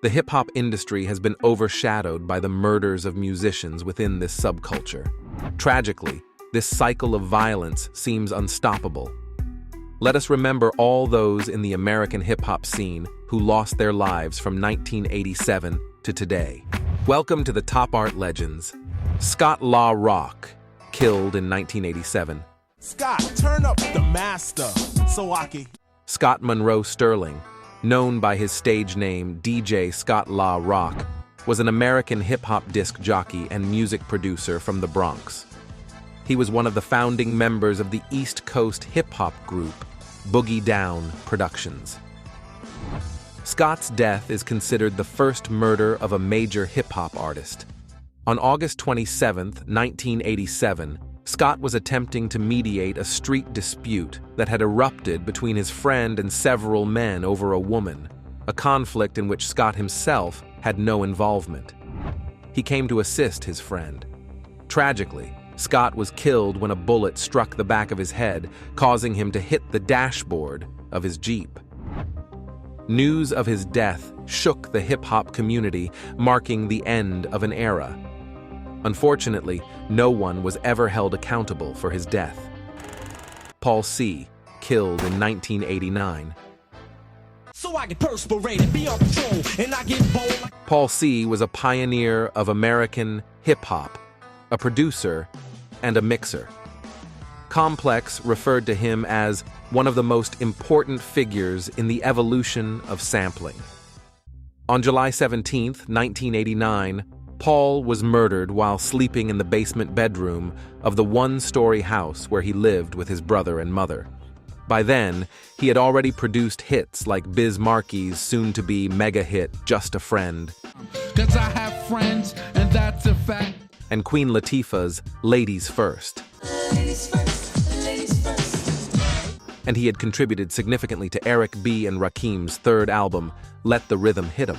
The hip-hop industry has been overshadowed by the murders of musicians within this subculture. Tragically, this cycle of violence seems unstoppable. Let us remember all those in the American hip-hop scene who lost their lives from 1987 to today. Welcome to the Top Art Legends. Scott La Rock, killed in 1987. Scott, turn up the master, so I can... Scott Monroe Sterling, known by his stage name DJ Scott La Rock, was an American hip-hop disc jockey and music producer from the Bronx. He was one of the founding members of the East Coast hip-hop group, Boogie Down Productions. Scott's death is considered the first murder of a major hip-hop artist. On August 27, 1987, Scott was attempting to mediate a street dispute that had erupted between his friend and several men over a woman, a conflict in which Scott himself had no involvement. He came to assist his friend. Tragically, Scott was killed when a bullet struck the back of his head, causing him to hit the dashboard of his Jeep. News of his death shook the hip-hop community, marking the end of an era. Unfortunately, no one was ever held accountable for his death. Paul C., killed in 1989. So I get perspirated, be on patrol, and I get bold. Paul C. was a pioneer of American hip-hop, a producer, and a mixer. Complex referred to him as one of the most important figures in the evolution of sampling. On July 17, 1989, Paul was murdered while sleeping in the basement bedroom of the one-story house where he lived with his brother and mother. By then, he had already produced hits like Biz Markie's soon-to-be mega hit Just a Friend, 'Cause I have friends, and that's a fact, and Queen Latifah's Ladies First. Ladies first, ladies first. And he had contributed significantly to Eric B. and Rakim's third album, Let the Rhythm Hit 'Em.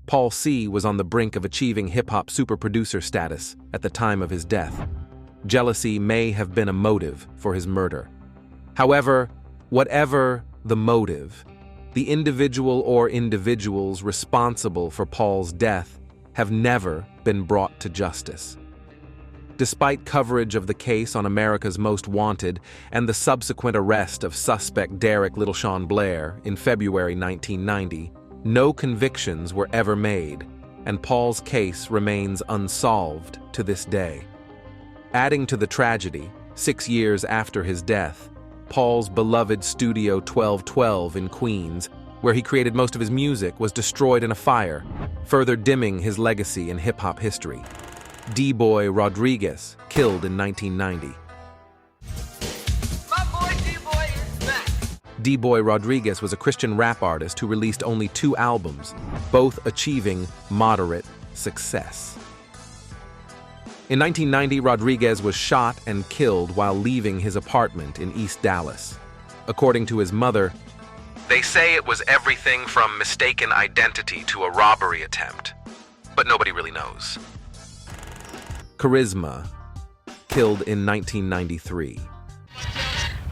Paul C. was on the brink of achieving hip-hop super producer status at the time of his death. Jealousy may have been a motive for his murder. However, whatever the motive, the individual or individuals responsible for Paul's death have never been brought to justice. Despite coverage of the case on America's Most Wanted and the subsequent arrest of suspect Derek Little Sean Blair in February 1990, no convictions were ever made, and Paul's case remains unsolved to this day. Adding to the tragedy, 6 years after his death, Paul's beloved Studio 1212 in Queens, where he created most of his music, was destroyed in a fire, further dimming his legacy in hip-hop history. D-Boy Rodriguez, killed in 1990. My boy D-Boy is back. D-Boy Rodriguez was a Christian rap artist who released only 2 albums, both achieving moderate success. In 1990, Rodriguez was shot and killed while leaving his apartment in East Dallas. According to his mother, "They say it was everything from mistaken identity to a robbery attempt, but nobody really knows." Charizma, killed in 1993.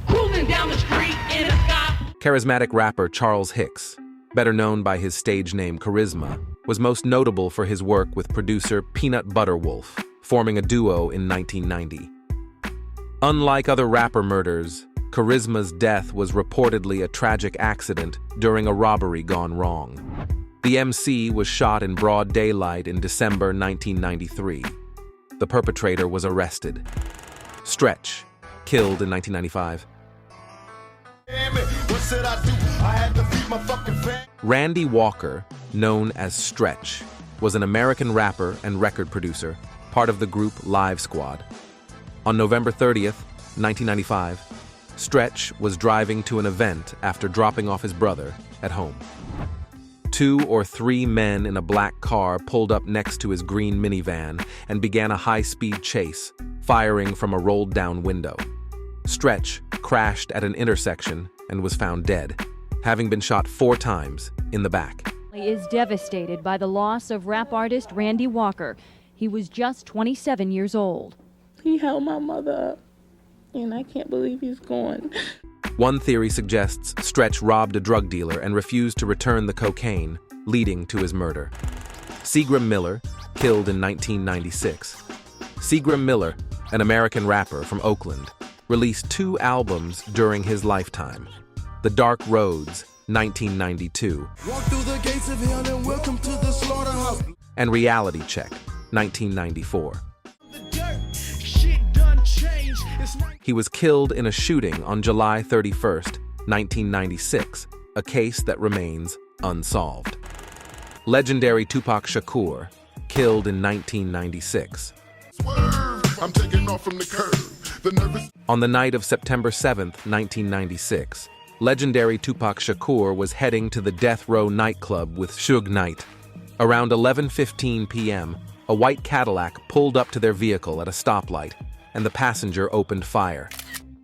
Cruising down the street in a sky. Charismatic rapper Charles Hicks, better known by his stage name Charizma, was most notable for his work with producer Peanut Butter Wolf, forming a duo in 1990. Unlike other rapper murders, Charizma's death was reportedly a tragic accident during a robbery gone wrong. The MC was shot in broad daylight in December 1993. The perpetrator was arrested. Stretch, killed in 1995. Randy Walker, known as Stretch, was an American rapper and record producer, part of the group Live Squad. On November 30th, 1995, Stretch was driving to an event after dropping off his brother at home. 2 or 3 men in a black car pulled up next to his green minivan and began a high-speed chase, firing from a rolled-down window. Stretch crashed at an intersection and was found dead, having been shot 4 times in the back. Is devastated by the loss of rap artist Randy Walker. He was just 27 years old. He held my mother up, and I can't believe he's gone. One theory suggests Stretch robbed a drug dealer and refused to return the cocaine, leading to his murder. Seagram Miller, killed in 1996. Seagram Miller, an American rapper from Oakland, released 2 albums during his lifetime. The Dark Roads, 1992, Walk through the gates of hell and welcome to the slaughterhouse. and Reality Check, 1994. He was killed in a shooting on July 31st, 1996, a case that remains unsolved. Legendary Tupac Shakur, killed in 1996. I'm taking off from the curb. On the night of September 7th, 1996, legendary Tupac Shakur was heading to the Death Row nightclub with Suge Knight. Around 11:15 p.m., a white Cadillac pulled up to their vehicle at a stoplight, and the passenger opened fire.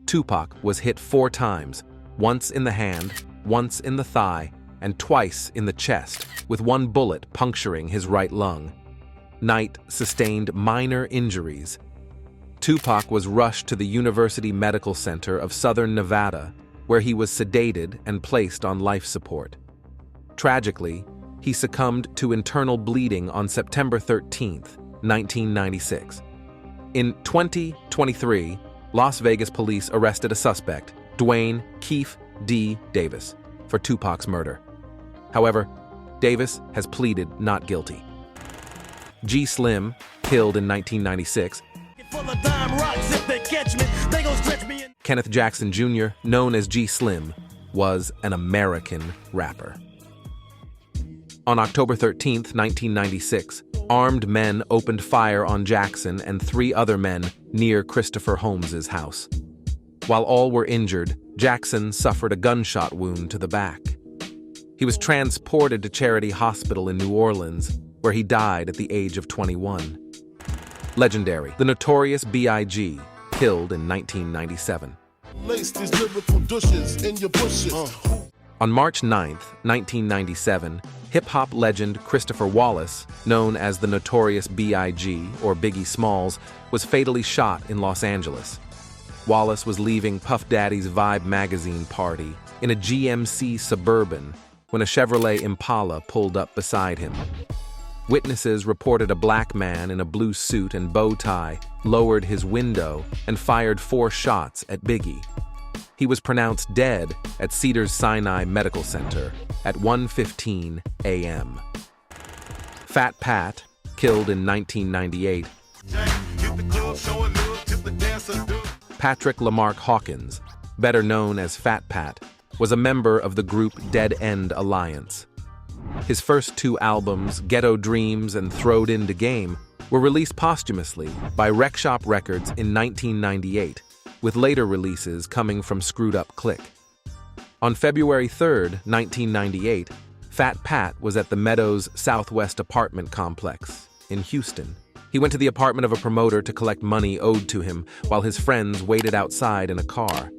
Tupac was hit 4 times, once in the hand, once in the thigh, and twice in the chest, with 1 bullet puncturing his right lung. Knight sustained minor injuries. Tupac was rushed to the University Medical Center of Southern Nevada, where he was sedated and placed on life support. Tragically, he succumbed to internal bleeding on September 13, 1996. In 2023, Las Vegas police arrested a suspect, Dwayne Keefe D. Davis, for Tupac's murder. However, Davis has pleaded not guilty. G-Slimm, killed in 1996. Kenneth Jackson Jr., known as G-Slimm, was an American rapper. On October 13, 1996, armed men opened fire on Jackson and 3 other men near Christopher Holmes's house. While all were injured, Jackson suffered a gunshot wound to the back. He was transported to Charity Hospital in New Orleans, where he died at the age of 21. Legendary, the notorious B.I.G., killed in 1997. Lace these lyrical douches in your bushes. On March 9, 1997, hip-hop legend Christopher Wallace, known as the notorious B.I.G. or Biggie Smalls, was fatally shot in Los Angeles. Wallace was leaving Puff Daddy's Vibe magazine party in a GMC Suburban when a Chevrolet Impala pulled up beside him. Witnesses reported a black man in a blue suit and bow tie lowered his window and fired 4 shots at Biggie. He was pronounced dead at Cedars-Sinai Medical Center at 1:15 a.m. Fat Pat, killed in 1998. Patrick Lamarck Hawkins, better known as Fat Pat, was a member of the group Dead End Alliance. His first 2 albums, Ghetto Dreams and Throwed Into Game, were released posthumously by Rec Shop Records in 1998, with later releases coming from Screwed Up Click. On February 3, 1998, Fat Pat was at the Meadows Southwest apartment complex in Houston. He went to the apartment of a promoter to collect money owed to him while his friends waited outside in a car.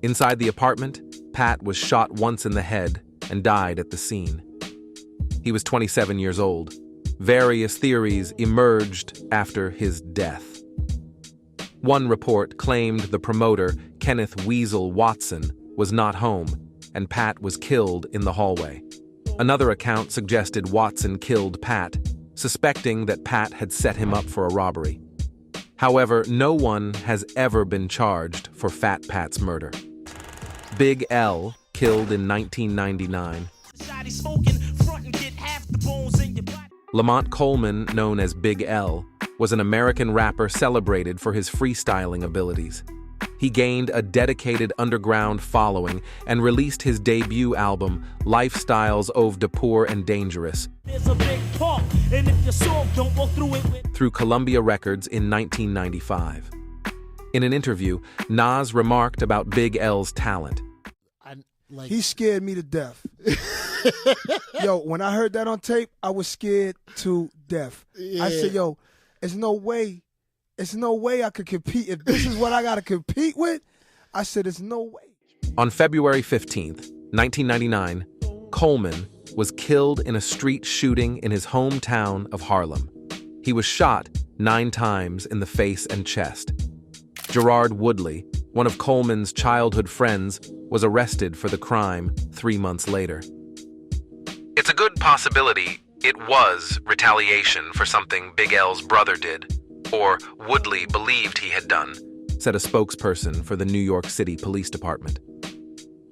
Inside the apartment, Pat was shot once in the head and died at the scene. He was 27 years old. Various theories emerged after his death. One report claimed the promoter, Kenneth Weasel Watson, was not home, and Pat was killed in the hallway. Another account suggested Watson killed Pat, suspecting that Pat had set him up for a robbery. However, no one has ever been charged for Fat Pat's murder. Big L, killed in 1999. Lamont Coleman, known as Big L, was an American rapper celebrated for his freestyling abilities. He gained a dedicated underground following and released his debut album, Lifestyles of the Poor and Dangerous, through Columbia Records in 1995. In an interview, Nas remarked about Big L's talent. He scared me to death. Yo, when I heard that on tape, I was scared to death. Yeah. I said, yo, there's no way I could compete. If this is what I got to compete with, I said, there's no way. On February 15th, 1999, Coleman was killed in a street shooting in his hometown of Harlem. He was shot 9 times in the face and chest. Gerard Woodley, one of Coleman's childhood friends, was arrested for the crime 3 months later. It's a good possibility it was retaliation for something Big L's brother did, or Woodley believed he had done, said a spokesperson for the New York City Police Department.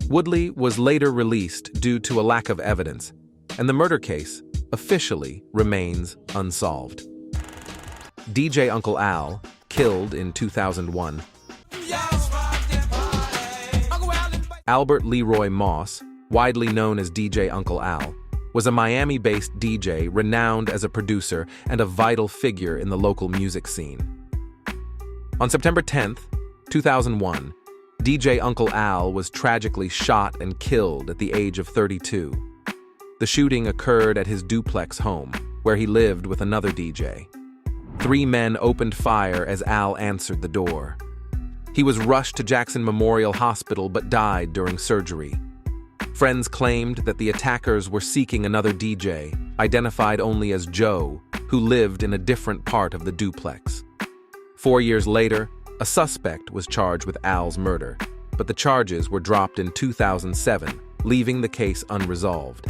Woodley was later released due to a lack of evidence, and the murder case officially remains unsolved. DJ Uncle Al, killed in 2001. Albert Leroy Moss, widely known as DJ Uncle Al, was a Miami-based DJ renowned as a producer and a vital figure in the local music scene. On September 10th, 2001, DJ Uncle Al was tragically shot and killed at the age of 32. The shooting occurred at his duplex home, where he lived with another DJ. 3 men opened fire as Al answered the door. He was rushed to Jackson Memorial Hospital but died during surgery. Friends claimed that the attackers were seeking another DJ, identified only as Joe, who lived in a different part of the duplex. 4 years later, a suspect was charged with Al's murder, but the charges were dropped in 2007, leaving the case unresolved.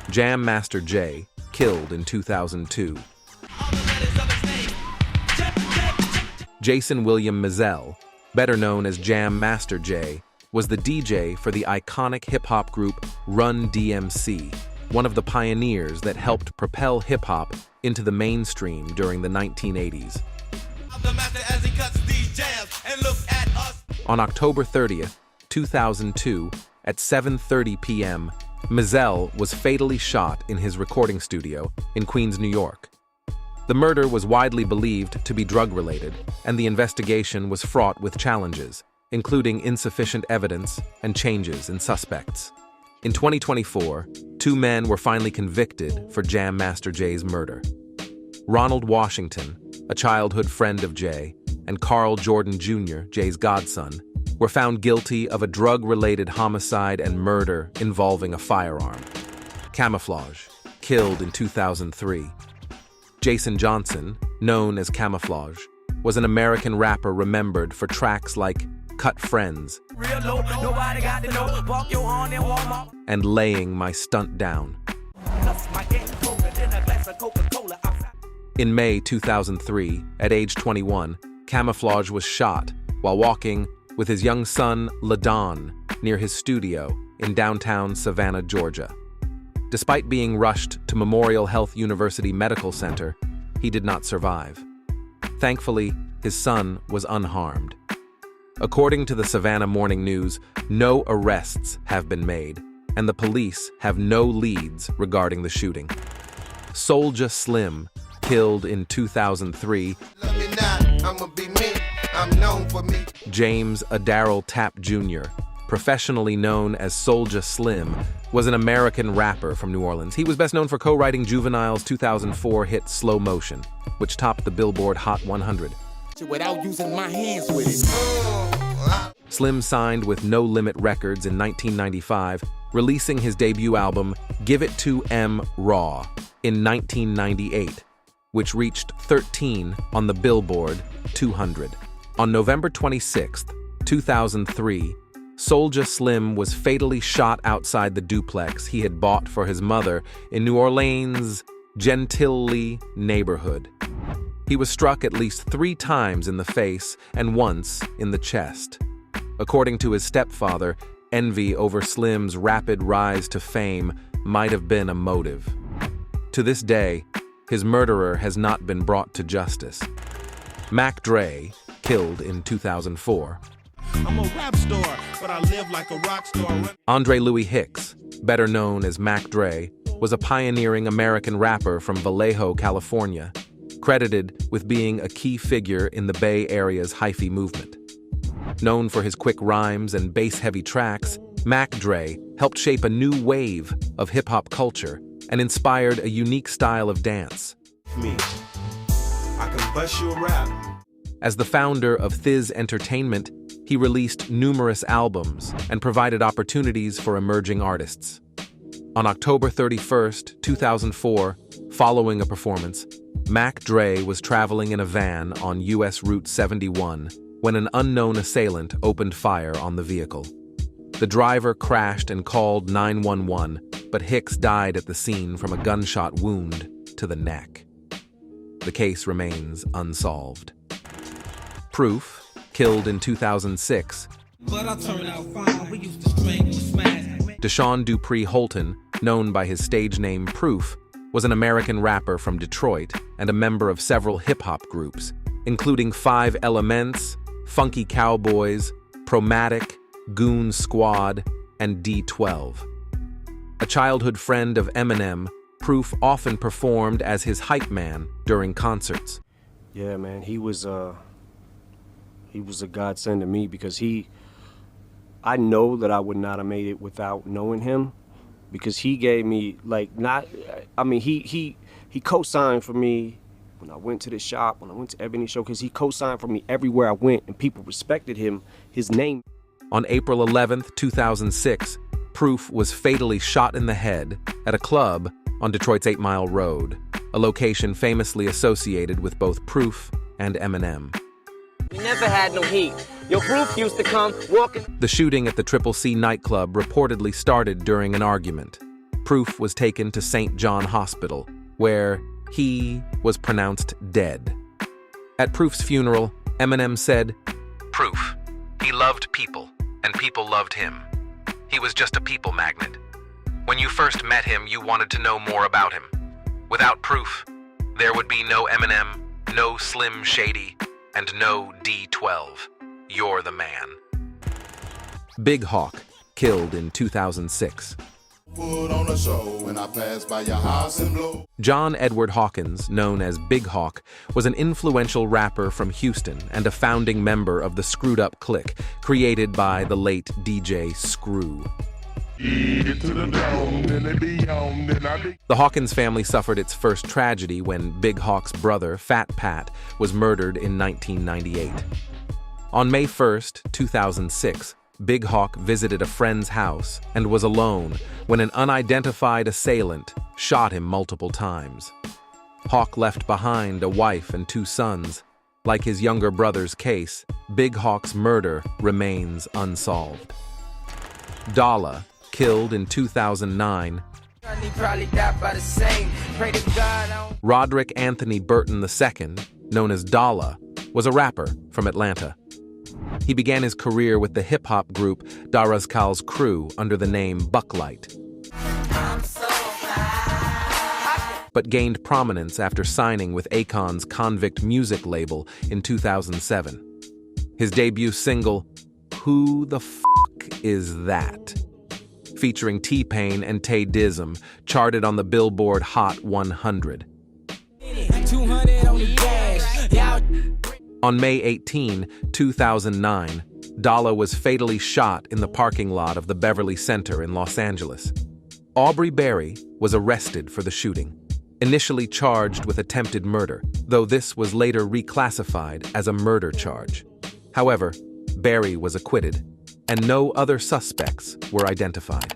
Jam Master Jay, killed in 2002. Jason William Mizell, better known as Jam Master Jay, was the DJ for the iconic hip-hop group Run DMC, one of the pioneers that helped propel hip-hop into the mainstream during the 1980s. On October 30th, 2002, at 7:30 p.m., Mizell was fatally shot in his recording studio in Queens, New York. The murder was widely believed to be drug-related, and the investigation was fraught with challenges, including insufficient evidence and changes in suspects. In 2024, 2 men were finally convicted for Jam Master Jay's murder. Ronald Washington, a childhood friend of Jay, and Carl Jordan Jr., Jay's godson, were found guilty of a drug-related homicide and murder involving a firearm. Camoflauge, killed in 2003. Jason Johnson, known as Camoflauge, was an American rapper remembered for tracks like Cut Friends and Laying My Stunt Down. In May 2003, at age 21, Camoflauge was shot while walking with his young son, LaDon, near his studio in downtown Savannah, Georgia. Despite being rushed to Memorial Health University Medical Center, he did not survive. Thankfully, his son was unharmed. According to the Savannah Morning News, no arrests have been made, and the police have no leads regarding the shooting. Soulja Slim, killed in 2003. James Adarrell Tapp Jr., professionally known as Soulja Slim, was an American rapper from New Orleans. He was best known for co-writing Juvenile's 2004 hit Slow Motion, which topped the Billboard Hot 100. Without using my hands with it. Slim signed with No Limit Records in 1995, releasing his debut album Give It to M Raw in 1998, which reached 13 on the Billboard 200. On November 26, 2003, Soulja Slim was fatally shot outside the duplex he had bought for his mother in New Orleans' Gentilly neighborhood. He was struck at least 3 times in the face and once in the chest. According to his stepfather, envy over Slim's rapid rise to fame might have been a motive. To this day, his murderer has not been brought to justice. Mac Dre, killed in 2004. I'm a rap star, but I live like a rock star. Andre Louis Hicks, better known as Mac Dre, was a pioneering American rapper from Vallejo, California, credited with being a key figure in the Bay Area's hyphy movement. Known for his quick rhymes and bass-heavy tracks, Mac Dre helped shape a new wave of hip-hop culture and inspired a unique style of dance. Me, I can bust you a rap. As the founder of Thiz Entertainment, he released numerous albums and provided opportunities for emerging artists. On October 31st, 2004, following a performance, Mac Dre was traveling in a van on U.S. Route 71 when an unknown assailant opened fire on the vehicle. The driver crashed and called 911, but Hicks died at the scene from a gunshot wound to the neck. The case remains unsolved. Proof, killed in 2006. Deshaun Dupree Holton, known by his stage name Proof, was an American rapper from Detroit and a member of several hip-hop groups, including 5 Elements, Funky Cowboys, Promatic, Goon Squad, and D12. A childhood friend of Eminem, Proof often performed as his hype man during concerts. Yeah, man, he was a godsend to me because I know that I would not have made it without knowing him, because he gave me, he co-signed for me when I went to the shop, when I went to Ebony Show, because he co-signed for me everywhere I went, and people respected him, his name. On April 11th, 2006, Proof was fatally shot in the head at a club on Detroit's 8 Mile Road, a location famously associated with both Proof and Eminem. We never had no heat. Your Proof used to come walking. The shooting at the Triple C nightclub reportedly started during an argument. Proof was taken to St. John Hospital, where he was pronounced dead. At Proof's funeral, Eminem said, "Proof, he loved people, and people loved him. He was just a people magnet. When you first met him, you wanted to know more about him. Without Proof, there would be no Eminem, no Slim Shady, and no D12. You're the man." Big Hawk, killed in 2006. John Edward Hawkins, known as Big Hawk, was an influential rapper from Houston and a founding member of the Screwed Up Clique, created by the late DJ Screw. The Hawkins family suffered its first tragedy when Big Hawk's brother, Fat Pat, was murdered in 1998. On May 1st, 2006, Big Hawk visited a friend's house and was alone when an unidentified assailant shot him multiple times. Hawk left behind a wife and 2 sons. Like his younger brother's case, Big Hawk's murder remains unsolved. Dalla, killed in 2009. Roderick Anthony Burton II, known as Dalla, was a rapper from Atlanta. He began his career with the hip-hop group Darazkal's Crew under the name Bucklight, but gained prominence after signing with Akon's Convict music label in 2007. His debut single, Who the F*** Is That?, featuring T-Pain and Takeoff, charted on the Billboard Hot 100. On May 18, 2009, Dalla was fatally shot in the parking lot of the Beverly Center in Los Angeles. Aubrey Berry was arrested for the shooting, initially charged with attempted murder, though this was later reclassified as a murder charge. However, Berry was acquitted, and no other suspects were identified.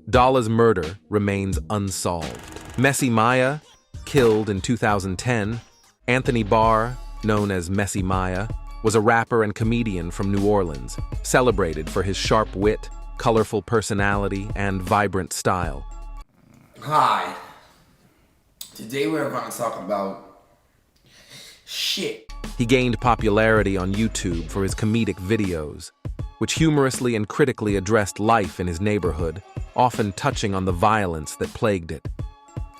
Dalla's murder remains unsolved. Messy Maya, killed in 2010. Anthony Barr, known as Messy Maya, was a rapper and comedian from New Orleans, celebrated for his sharp wit, colorful personality, and vibrant style. Hi. Today we're going to talk about shit. He gained popularity on YouTube for his comedic videos, which humorously and critically addressed life in his neighborhood, often touching on the violence that plagued it.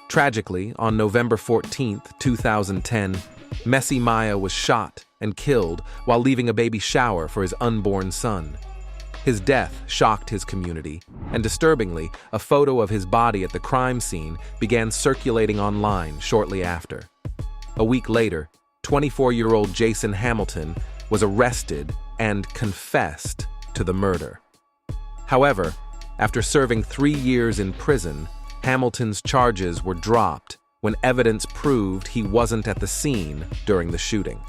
Tragically, on November 14, 2010, Messy Maya was shot and killed while leaving a baby shower for his unborn son. His death shocked his community, and disturbingly, a photo of his body at the crime scene began circulating online shortly after. A week later, 24-year-old Jason Hamilton was arrested and confessed to the murder. However, after serving 3 years in prison, Hamilton's charges were dropped when evidence proved he wasn't at the scene during the shooting.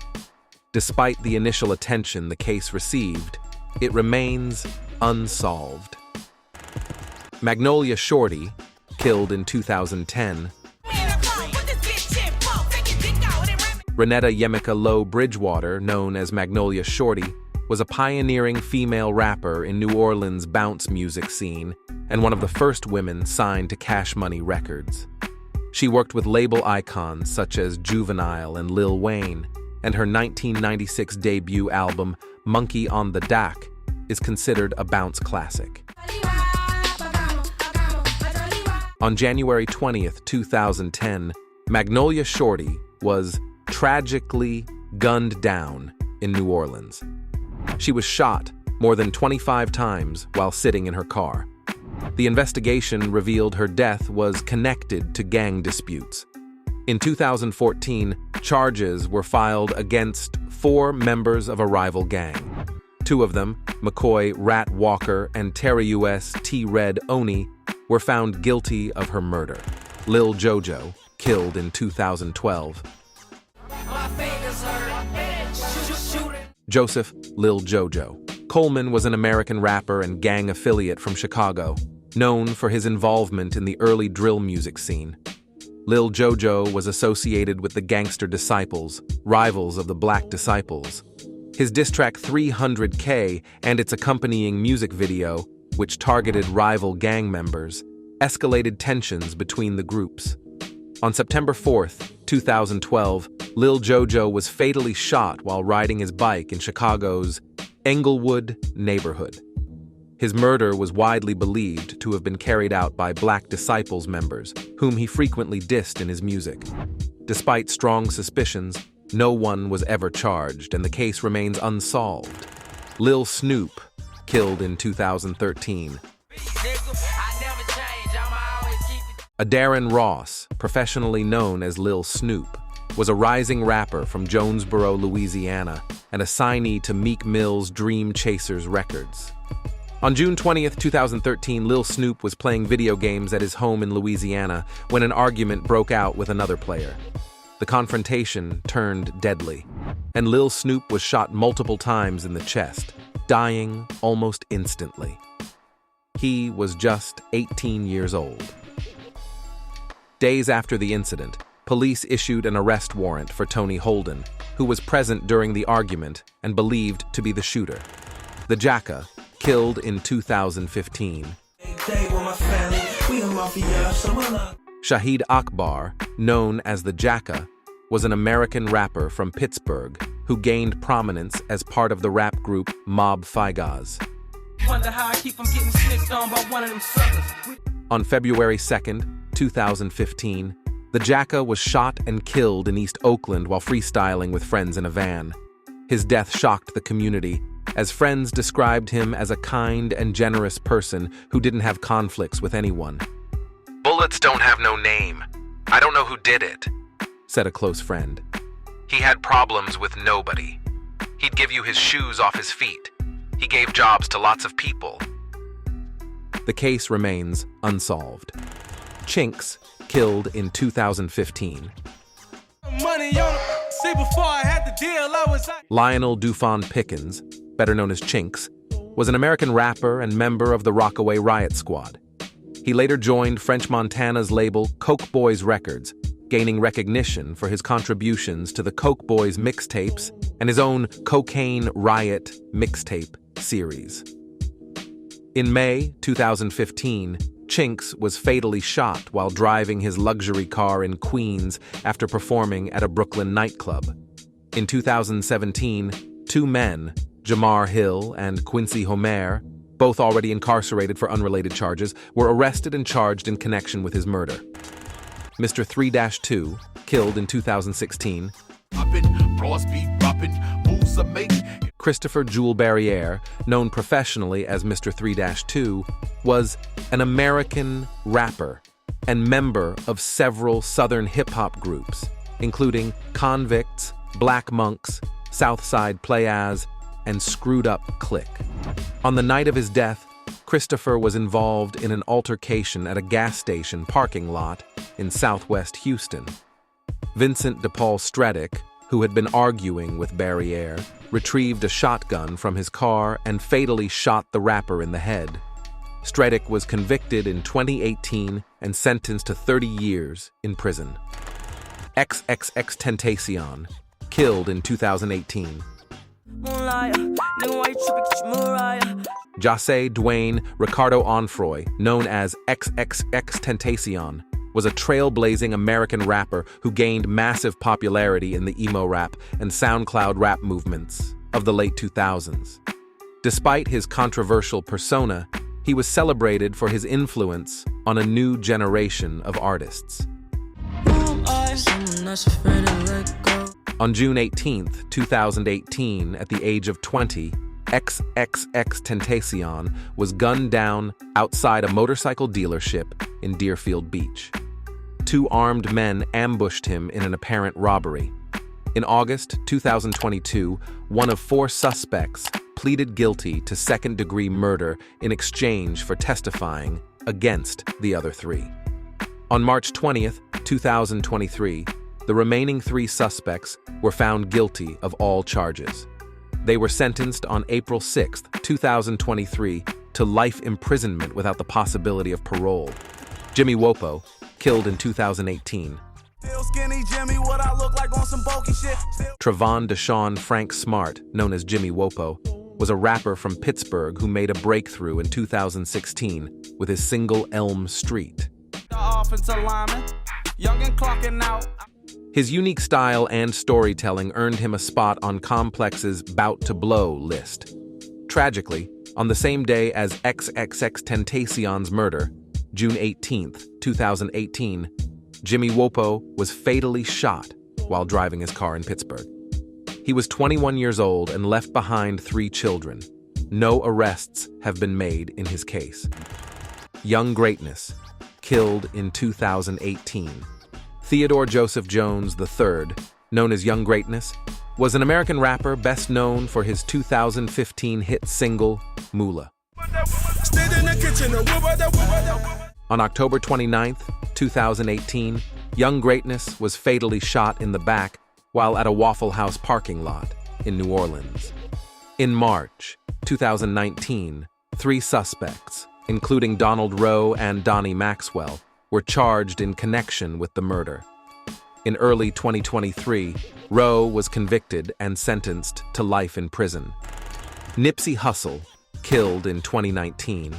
Despite the initial attention the case received, it remains unsolved. Magnolia Shorty, killed in 2010. Renetta Yemeka Lowe Bridgewater, known as Magnolia Shorty, was a pioneering female rapper in New Orleans' bounce music scene and one of the first women signed to Cash Money Records. She worked with label icons such as Juvenile and Lil Wayne, and her 1996 debut album, Monkey on the Dak, is considered a bounce classic. On January 20th, 2010, Magnolia Shorty was tragically gunned down in New Orleans. She was shot more than 25 times while sitting in her car. The investigation revealed her death was connected to gang disputes. In 2014, charges were filed against 4 members of a rival gang. 2 of them, McCoy Rat Walker and Terry U.S. T-Red Oni, were found guilty of her murder. Lil JoJo, killed in 2012. Joseph Lil JoJo Coleman was an American rapper and gang affiliate from Chicago, known for his involvement in the early drill music scene. Lil JoJo was associated with the Gangster Disciples, rivals of the Black Disciples. His diss track 300K and its accompanying music video, which targeted rival gang members, escalated tensions between the groups. On September 4th, 2012, Lil JoJo was fatally shot while riding his bike in Chicago's Englewood neighborhood. His murder was widely believed to have been carried out by Black Disciples members, whom he frequently dissed in his music. Despite strong suspicions, no one was ever charged, and the case remains unsolved. Lil Snupe, killed in 2013. Darren Ross, professionally known as Lil Snupe, was a rising rapper from Jonesboro, Louisiana, and a signee to Meek Mill's Dream Chasers Records. On June 20th, 2013, Lil Snupe was playing video games at his home in Louisiana when an argument broke out with another player. The confrontation turned deadly, and Lil Snupe was shot multiple times in the chest, dying almost instantly. He was just 18 years old. Days after the incident, police issued an arrest warrant for Tony Holden, who was present during the argument and believed to be the shooter. The Jacka, killed in 2015. Shahid Akbar, known as the Jacka, was an American rapper from Pittsburgh who gained prominence as part of the rap group Mob Figaz. On February 2nd, 2015, the Jacka was shot and killed in East Oakland while freestyling with friends in a van. His death shocked the community, as friends described him as a kind and generous person who didn't have conflicts with anyone. "Bullets don't have no name. I don't know who did it," said a close friend. "He had problems with nobody. He'd give you his shoes off his feet. He gave jobs to lots of people." The case remains unsolved. Chinks, killed in 2015. Lionel Dufon Pickens, better known as Chinks, was an American rapper and member of the Rockaway Riot Squad. He later joined French Montana's label Coke Boys Records, gaining recognition for his contributions to the Coke Boys mixtapes and his own Cocaine Riot mixtape series. In May 2015, Chinks was fatally shot while driving his luxury car in Queens after performing at a Brooklyn nightclub. In 2017, 2 men, Jamar Hill and Quincy Homer, both already incarcerated for unrelated charges, were arrested and charged in connection with his murder. Mr. 3-2, killed in 2016. Christopher Jewel Barriere, known professionally as Mr. 3-2, was an American rapper and member of several Southern hip-hop groups, including Convicts, Black Monks, Southside Playaz, and Screwed Up Click. On the night of his death, Christopher was involved in an altercation at a gas station parking lot in southwest Houston. Vincent DePaul Stredick, who had been arguing with Barriere, retrieved a shotgun from his car and fatally shot the rapper in the head. Stredick was convicted in 2018 and sentenced to 30 years in prison. XXXTentacion, killed in 2018. Jose Dwayne Ricardo Onfroy, known as XXXTentacion, was a trailblazing American rapper who gained massive popularity in the emo rap and SoundCloud rap movements of the late 2000s. Despite his controversial persona, he was celebrated for his influence on a new generation of artists. On June 18, 2018, at the age of 20, XXXTentacion was gunned down outside a motorcycle dealership in Deerfield Beach. Two armed men ambushed him in an apparent robbery. In August 2022, one of 4 suspects pleaded guilty to second-degree murder in exchange for testifying against the other 3. On March 20, 2023, the remaining 3 suspects were found guilty of all charges. They were sentenced on April 6, 2023, to life imprisonment without the possibility of parole. Jimmy Wopo, killed in 2018. Trevon Deshaun Frank Smart, known as Jimmy Wopo, was a rapper from Pittsburgh who made a breakthrough in 2016 with his single Elm Street. His unique style and storytelling earned him a spot on Complex's Bout to Blow list. Tragically, on the same day as XXXTentacion's murder, June 18, 2018, Jimmy Wopo was fatally shot while driving his car in Pittsburgh. He was 21 years old and left behind 3 children. No arrests have been made in his case. Young Greatness, killed in 2018. Theodore Joseph Jones III, known as Young Greatness, was an American rapper best known for his 2015 hit single, Moolah. On October 29, 2018, Young Greatness was fatally shot in the back while at a Waffle House parking lot in New Orleans. In March 2019, 3 suspects, including Donald Rowe and Donnie Maxwell, were charged in connection with the murder. In early 2023, Rowe was convicted and sentenced to life in prison. Nipsey Hussle, killed in 2019.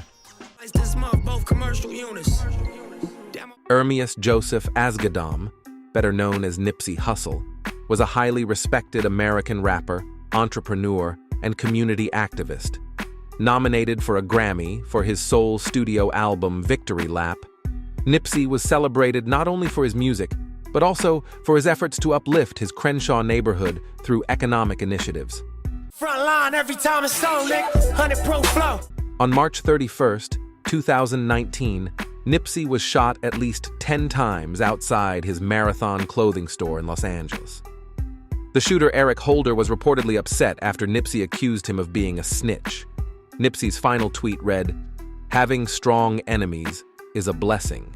Ermias Joseph Asghedom, better known as Nipsey Hussle, was a highly respected American rapper, entrepreneur, and community activist. Nominated for a Grammy for his soul studio album Victory Lap, Nipsey was celebrated not only for his music, but also for his efforts to uplift his Crenshaw neighborhood through economic initiatives. Front line every time it's on, nigga. 100 pro flow. On March 31st, 2019, Nipsey was shot at least 10 times outside his Marathon clothing store in Los Angeles. The shooter Eric Holder was reportedly upset after Nipsey accused him of being a snitch. Nipsey's final tweet read, "Having strong enemies is a blessing."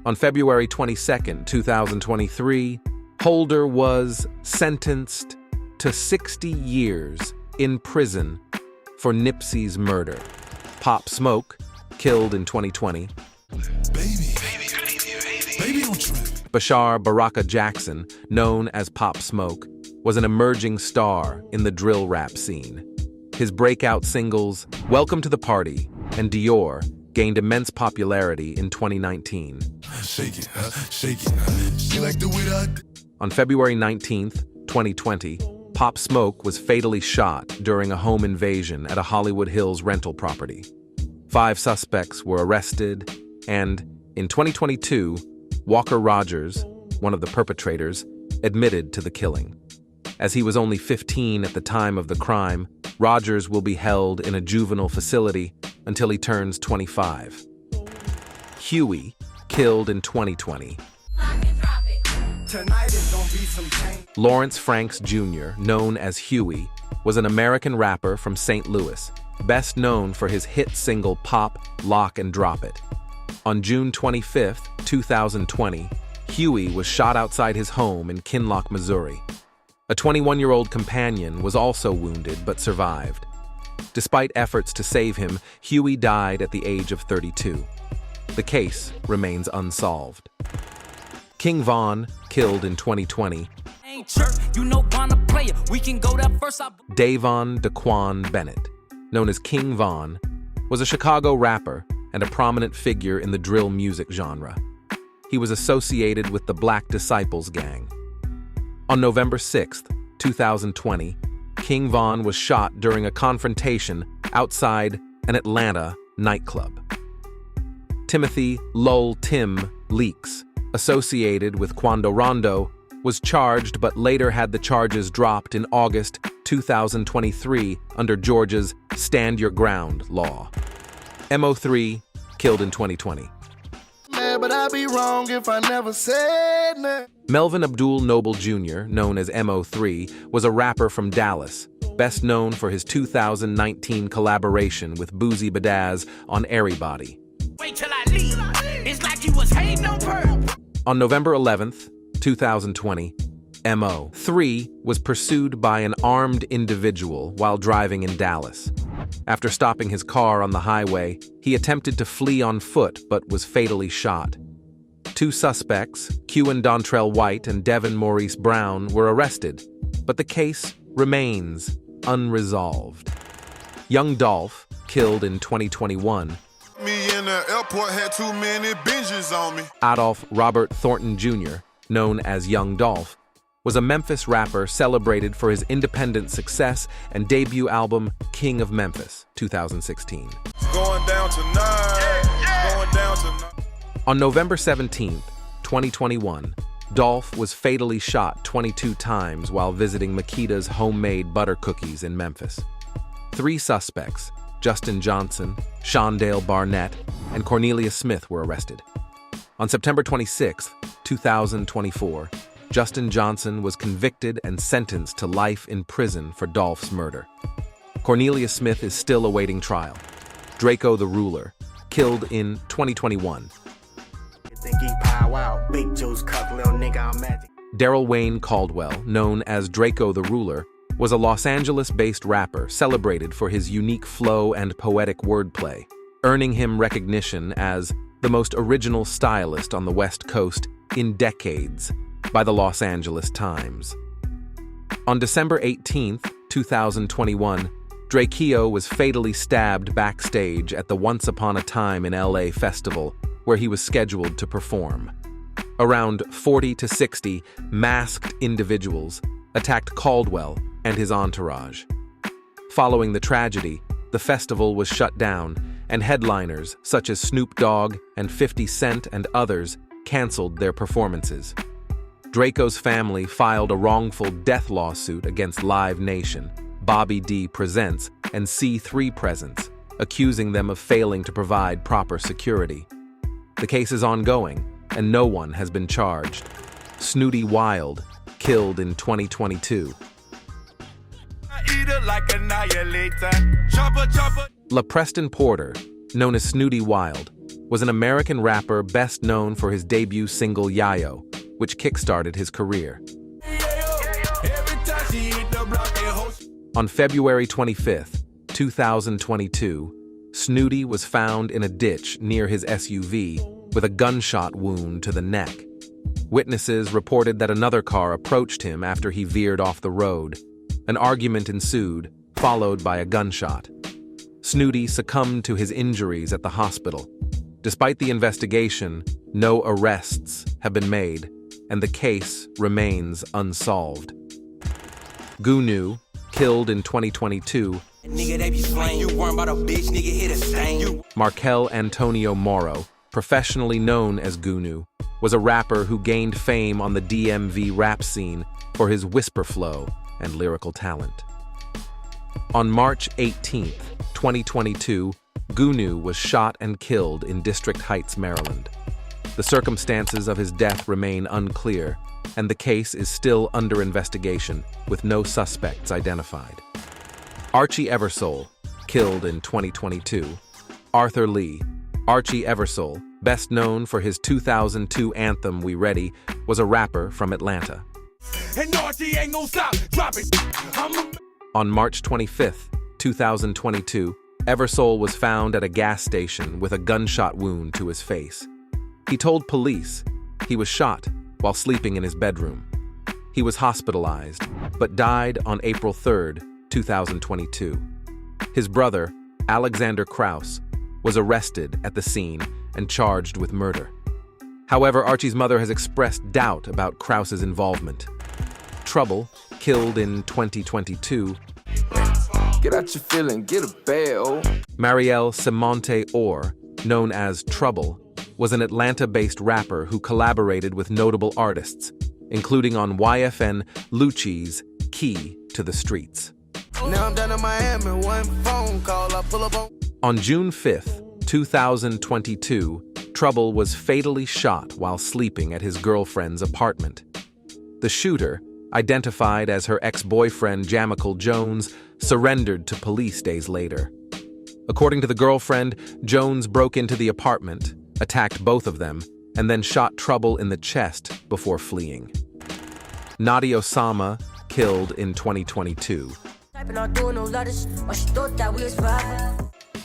On February 22, 2023, Holder was sentenced to 60 years in prison for Nipsey's murder. Pop Smoke, killed in 2020. Baby, don't trip. Bashar Baraka Jackson, known as Pop Smoke, was an emerging star in the drill rap scene. His breakout singles, Welcome to the Party and Dior, gained immense popularity in 2019. Shake it, shake it. She like the way that. On February 19, 2020, Pop Smoke was fatally shot during a home invasion at a Hollywood Hills rental property. 5 suspects were arrested, and in 2022, Walker Rogers, one of the perpetrators, admitted to the killing. As he was only 15 at the time of the crime, Rogers will be held in a juvenile facility until he turns 25. Huey, killed in 2020. Lawrence Franks Jr., known as Huey, was an American rapper from St. Louis, best known for his hit single Pop, Lock, and Drop It. On June 25, 2020, Huey was shot outside his home in Kinloch, Missouri. A 21-year-old companion was also wounded but survived. Despite efforts to save him, Huey died at the age of 32. The case remains unsolved. King Von, killed in 2020. ain't chirp. You know Von a player. We can go there first. Davon Daquan Bennett, known as King Von, was a Chicago rapper and a prominent figure in the drill music genre. He was associated with the Black Disciples gang. On November 6, 2020, King Von was shot during a confrontation outside an Atlanta nightclub. Timothy Lol Tim Leaks, associated with Quando Rondo, was charged but later had the charges dropped in August 2023 under Georgia's Stand Your Ground law. MO3 killed in 2020. Man, but I'd be wrong if I never said that. Melvin Abdul Noble Jr., known as MO3, was a rapper from Dallas, best known for his 2019 collaboration with Boozy Badazz on Everybody. Wait till I leave. It's like you was hating on her. On November 11th, 2020, MO3 was pursued by an armed individual while driving in Dallas. After stopping his car on the highway, he attempted to flee on foot but was fatally shot. 2 suspects, Kewan Dontrell White and Devin Maurice Brown, were arrested, but the case remains unresolved. Young Dolph, killed in 2021. Me in the airport had too many binges on me. Adolph Robert Thornton Jr., known as Young Dolph, was a Memphis rapper celebrated for his independent success and debut album King of Memphis, 2016. Going down tonight. Going down tonight. On November 17, 2021, Dolph was fatally shot 22 times while visiting Makita's homemade butter cookies in Memphis. 3 suspects, Justin Johnson, Shondale Barnett, and Cornelia Smith, were arrested. On September 26, 2024, Justin Johnson was convicted and sentenced to life in prison for Dolph's murder. Cornelia Smith is still awaiting trial. Drakeo the Ruler, killed in 2021. Daryl Wayne Caldwell, known as Drakeo the Ruler, was a Los Angeles-based rapper celebrated for his unique flow and poetic wordplay, earning him recognition as the most original stylist on the West Coast in decades by the Los Angeles Times. On December 18, 2021, Drakeo was fatally stabbed backstage at the Once Upon a Time in L.A. festival, where he was scheduled to perform. Around 40 to 60 masked individuals attacked Caldwell and his entourage. Following the tragedy, the festival was shut down, and headliners such as Snoop Dogg and 50 Cent and others canceled their performances. Drakeo's family filed a wrongful death lawsuit against Live Nation, Bobby D Presents, and C3 Presents, accusing them of failing to provide proper security. The case is ongoing, and no one has been charged. Snootie Wild, killed in 2022. LaPreston Porter, known as Snootie Wild, was an American rapper best known for his debut single Yayo, which kickstarted his career. On February 25, 2022, Snootie was found in a ditch near his SUV with a gunshot wound to the neck. Witnesses reported that another car approached him after he veered off the road. An argument ensued, followed by a gunshot. Snootie succumbed to his injuries at the hospital. Despite the investigation, no arrests have been made, and the case remains unsolved. Goonew, killed in 2022. Markel Antonio Moro, professionally known as Goonew, was a rapper who gained fame on the DMV rap scene for his whisper flow and lyrical talent. On March 18, 2022, Goonew was shot and killed in District Heights, Maryland. The circumstances of his death remain unclear, and the case is still under investigation, with no suspects identified. Archie Eversole, killed in 2022. Arthur Lee, Archie Eversole, best known for his 2002 anthem We Ready, was a rapper from Atlanta. On March 25, 2022, Eversole was found at a gas station with a gunshot wound to his face. He told police he was shot while sleeping in his bedroom. he was hospitalized, but died on April 3, 2022. His brother, Alexander Krauss, was arrested at the scene and charged with murder. However, Archie's mother has expressed doubt about Krauss's involvement. Trouble, killed in 2022. Get out your feeling, get a bail. Marielle Simonte Orr, known as Trouble, was an Atlanta-based rapper who collaborated with notable artists, including on YFN Lucci's Key to the Streets. Now I'm down in Miami, one phone call, I pull up on. On June 5, 2022, Trouble was fatally shot while sleeping at his girlfriend's apartment. The shooter, identified as her ex-boyfriend Jamichael Jones, surrendered to police days later. According to the girlfriend, Jones broke into the apartment, attacked both of them, and then shot Trouble in the chest before fleeing. Notti Osama, killed in 2022.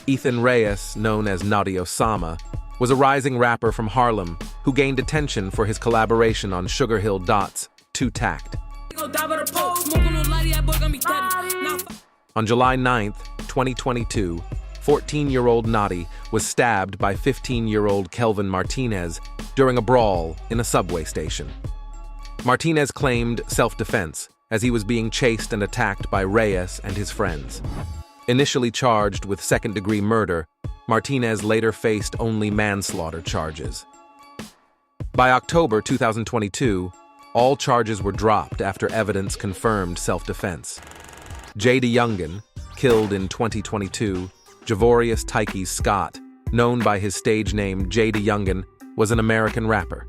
Ethan Reyes, known as Notti Osama, was a rising rapper from Harlem who gained attention for his collaboration on Sugar Hill Dot's Too Tact. On July 9, 2022, 14-year-old Notti was stabbed by 15-year-old Kelvin Martinez during a brawl in a subway station. Martinez claimed self-defense as he was being chased and attacked by Reyes and his friends. Initially charged with second-degree murder, Martinez later faced only manslaughter charges. By October 2022, all charges were dropped after evidence confirmed self-defense. Jay DeYoungin, killed in 2022, Javorius Tyke Scott, known by his stage name Jay DeYoungin, was an American rapper.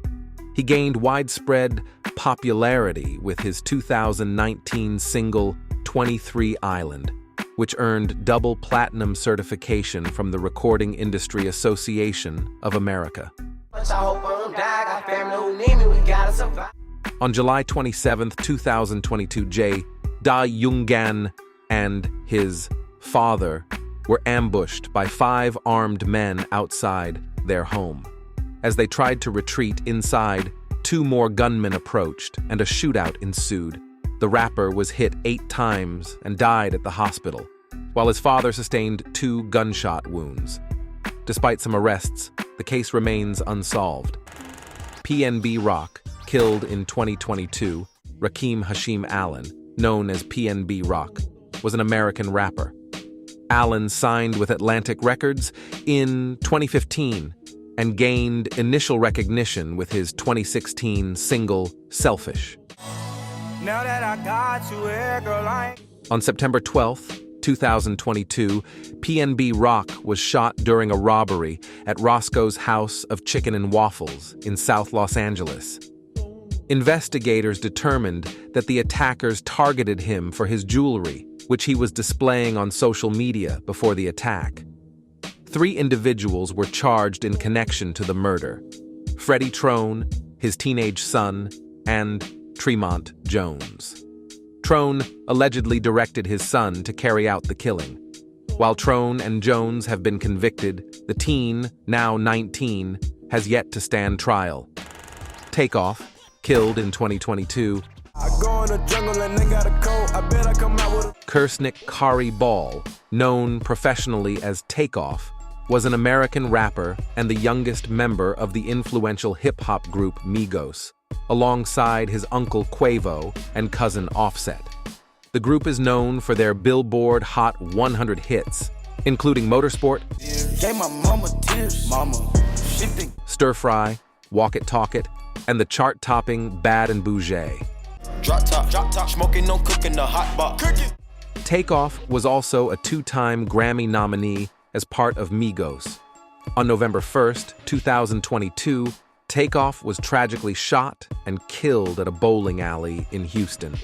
He gained widespread popularity with his 2019 single 23 Island, which earned double platinum certification from the Recording Industry Association of America. On July 27, 2022, Jay DeYoungin and his father were ambushed by 5 armed men outside their home. As they tried to retreat inside, 2 more gunmen approached and a shootout ensued. The rapper was hit 8 times and died at the hospital, while his father sustained 2 gunshot wounds. Despite some arrests, the case remains unsolved. PnB Rock, killed in 2022, Rakim Hashim Allen, known as PnB Rock, was an American rapper. Allen signed with Atlantic Records in 2015 and gained initial recognition with his 2016 single, Selfish. Now that I got you here, girl, On September 12, 2022, PnB Rock was shot during a robbery at Roscoe's House of Chicken and Waffles in South Los Angeles. Investigators determined that the attackers targeted him for his jewelry, which he was displaying on social media before the attack. 3 individuals were charged in connection to the murder: Freddie Trone, his teenage son, and Tremont Jones. Trone allegedly directed his son to carry out the killing. While Trone and Jones have been convicted, the teen, now 19, has yet to stand trial. Takeoff, killed in 2022. Kersnick Kari Ball, known professionally as Takeoff, was an American rapper and the youngest member of the influential hip-hop group Migos, alongside his uncle Quavo and cousin Offset. The group is known for their Billboard Hot 100 hits, including Motorsport, Stir Fry, Walk It Talk It, and the chart-topping Bad and Bougie. Drop top, smoking, no cooking, the hot box. Takeoff was also a 2-time Grammy nominee as part of Migos. On November 1st, 2022, Takeoff was tragically shot and killed at a bowling alley in Houston.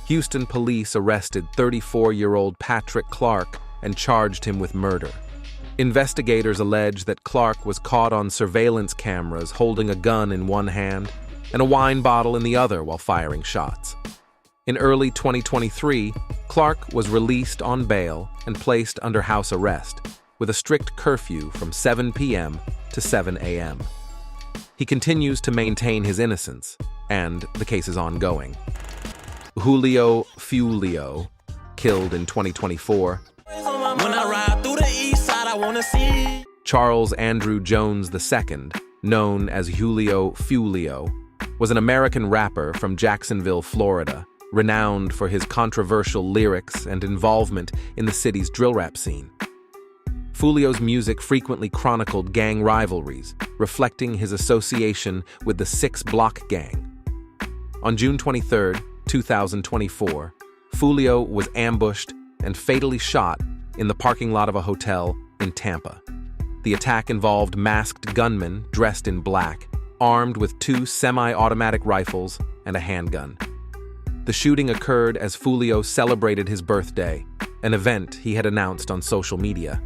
Houston police arrested 34-year-old Patrick Clark and charged him with murder. Investigators allege that Clark was caught on surveillance cameras holding a gun in one hand and a wine bottle in the other while firing shots. In early 2023, Clark was released on bail and placed under house arrest, with a strict curfew from 7 p.m. to 7 a.m. He continues to maintain his innocence, and the case is ongoing. Julio Foolio, killed in 2024. When I ride through the east side, I wanna see. Charles Andrew Jones II, known as Julio Foolio, was an American rapper from Jacksonville, Florida, renowned for his controversial lyrics and involvement in the city's drill rap scene. Foolio's music frequently chronicled gang rivalries, reflecting his association with the 6 Block Gang. On June 23, 2024, Foolio was ambushed and fatally shot in the parking lot of a hotel in Tampa. The attack involved masked gunmen dressed in black, armed with 2 semi-automatic rifles and a handgun. The shooting occurred as Foolio celebrated his birthday, an event he had announced on social media.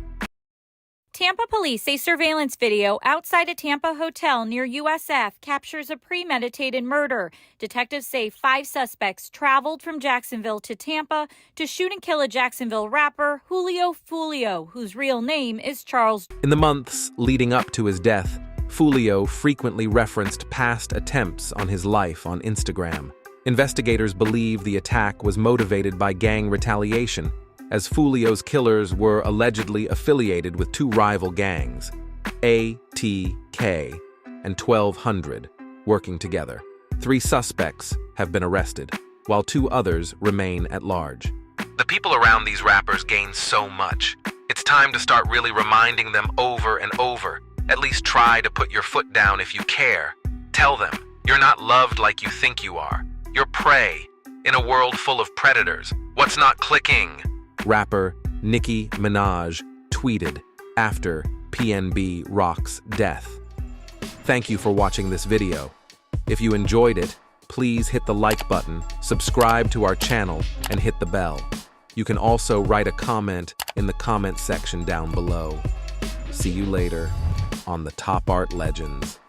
Tampa police say surveillance video outside a Tampa hotel near U.S.A. captures a premeditated murder. Detectives say 5 suspects traveled from Jacksonville to Tampa to shoot and kill a Jacksonville rapper, Julio Foolio, whose real name is Charles. In the months leading up to his death, Foolio frequently referenced past attempts on his life on Instagram. Investigators believe the attack was motivated by gang retaliation, as Foolio's killers were allegedly affiliated with 2 rival gangs, ATK and 1200, working together. 3 suspects have been arrested, while 2 others remain at large. The people around these rappers gain so much. It's time to start really reminding them over and over. At least try to put your foot down if you care. Tell them, you're not loved like you think you are. You're prey. In a world full of predators, what's not clicking? Rapper Nicki Minaj tweeted after PnB Rock's death. Thank you for watching this video. If you enjoyed it, please hit the like button, subscribe to our channel, and hit the bell. You can also write a comment in the comment section down below. See you later on the Top Art Legends.